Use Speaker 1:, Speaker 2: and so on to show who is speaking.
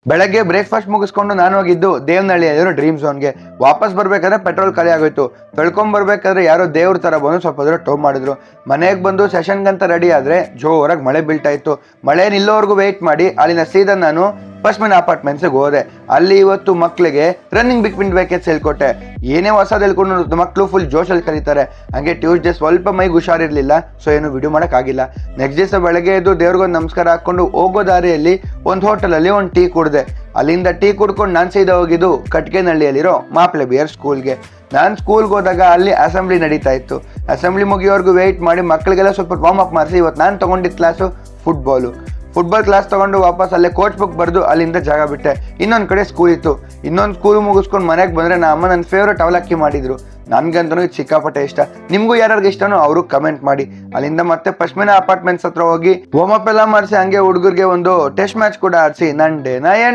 Speaker 1: ಬೆಳಗ್ಗೆ ಬ್ರೇಕ್ಫಾಸ್ಟ್ ಮುಗಿಸ್ಕೊಂಡು ನಾನು ಹೋಗಿದ್ದು ದೇವನಹಳ್ಳಿಯಲ್ಲಿರೋ ಡ್ರೀಮ್ ಝೋನ್ಗೆ. ವಾಪಸ್ ಬರ್ಬೇಕಾದ್ರೆ ಪೆಟ್ರೋಲ್ ಖಾಲಿ ಆಗೋಯ್ತು. ತೊಳ್ಕೊಂಡ್ ಬರ್ಬೇಕಾದ್ರೆ ಯಾರೋ ದೇವ್ರ ತರ ಬಂದು ಸ್ವಲ್ಪ ದೂರ ಟೋ ಮಾಡಿದ್ರು. ಮನೆಗೆ ಬಂದು ಸೆಷನ್ಗಂತ ರೆಡಿ ಆದ್ರೆ ಜೋರಾಗಿ ಮಳೆ ಬೀಳ್ತಾ ಇತ್ತು. ಮಳೆ ನಿಲ್ಲೋವರೆಗೂ ವೆಯ್ಟ್ ಮಾಡಿ ಅಲ್ಲಿನ ಸೀದಾ ನಾನು ಪಶ್ಮಿನ ಅಪಾರ್ಟ್ಮೆಂಟ್ಸ್ಗೆ ಹೋದೆ. ಅಲ್ಲಿ ಇವತ್ತು ಮಕ್ಳಿಗೆ ರನ್ನಿಂಗ್ ಬಿಟ್ವೀನ್ ವೇಕೆಟ್ಸ್ ಹೇಳ್ಕೊಟ್ಟೆ. ಏನೇ ಹೊಸದ್ ಹೇಳ್ಕೊಂಡು ಮಕ್ಕಳು ಫುಲ್ ಜೋಶಲ್ಲಿ ಕರೀತಾರೆ. ಹಂಗೆ ಟ್ಯೂಸ್ಡೇ ಸ್ವಲ್ಪ ಮೈಗೆ ಹುಷಾರಿರ್ಲಿಲ್ಲ, ಸೊ ಏನು ವಿಡಿಯೋ ಮಾಡಕ್ ಆಗಿಲ್ಲ. ನೆಕ್ಸ್ಟ್ ದಿವಸ ಬೆಳಗ್ಗೆ ಎದ್ದು ದೇವ್ರಿಗೊಂದು ನಮಸ್ಕಾರ ಹಾಕೊಂಡು ಹೋಗೋ ದಾರಿಯಲ್ಲಿ ಒಂದು ಹೋಟೆಲಲ್ಲಿ ಒಂದು ಟೀ ಕುಡಿದೆ. ಅಲ್ಲಿಂದ ಟೀ ಕುಡ್ಕೊಂಡು ನಾನು ಸೀದಾ ಹೋಗಿದ್ದು ಕಟ್ಕೆನಹಳ್ಳಿಯಲ್ಲಿರೋ ಮಾಪ್ಲೆ ಬಿಯರ್ ಸ್ಕೂಲ್ಗೆ. ನಾನು ಸ್ಕೂಲ್ಗೆ ಹೋದಾಗ ಅಲ್ಲಿ ಅಸೆಂಬ್ಲಿ ನಡೀತಾ ಇತ್ತು. ಅಸೆಂಬ್ಲಿ ಮುಗಿಯೋವರೆಗೂ ವೆಯ್ಟ್ ಮಾಡಿ ಮಕ್ಕಳಿಗೆಲ್ಲ ಸ್ವಲ್ಪ ವಾರ್ಮ್ ಅಪ್ ಮಾಡಿಸಿ ಇವತ್ತು ನಾನು ತಗೊಂಡಿದ್ದ ಕ್ಲಾಸು ಫುಟ್ಬಾಲ್ ಕ್ಲಾಸ್ ತಗೊಂಡು ವಾಪಸ್ ಅಲ್ಲೇ ಕೋಚ್ ಬುಕ್ ಬರೆದು ಅಲ್ಲಿಂದ ಜಾಗ ಬಿಟ್ಟೆ. ಇನ್ನೊಂದು ಕಡೆ ಸ್ಕೂಲ್ ಇತ್ತು. ಇನ್ನೊಂದು ಸ್ಕೂಲ್ ಮುಗಿಸ್ಕೊಂಡು ಮನೆಗೆ ಬಂದರೆ ನಮ್ಮ ಅಮ್ಮ ನನ್ನ ಫೇವ್ರೇಟ್ ಅವಲಕ್ಕಿ ಮಾಡಿದ್ರು. ನನ್ಗಂತೂ ಇದು ಸಿಕ್ಕಾಪಟ್ಟೆ ಇಷ್ಟ. ನಿಮ್ಗೂ ಯಾರ್ಯಾರಿಗೆ ಇಷ್ಟನೋ ಅವರು ಕಮೆಂಟ್ ಮಾಡಿ. ಅಲ್ಲಿಂದ ಮತ್ತೆ ಪಶ್ಮಿನ ಅಪಾರ್ಟ್ಮೆಂಟ್ಸ್ ಹತ್ರ ಹೋಗಿ ವಾರ್ಮ್ ಅಪ್ ಎಲ್ಲ ಮಾಡಿಸಿ ಹಂಗೆ ಹುಡುಗರಿಗೆ ಒಂದು ಟೆಸ್ಟ್ ಮ್ಯಾಚ್ ಕೂಡ ಆಡಿಸಿ ನಂಡೆ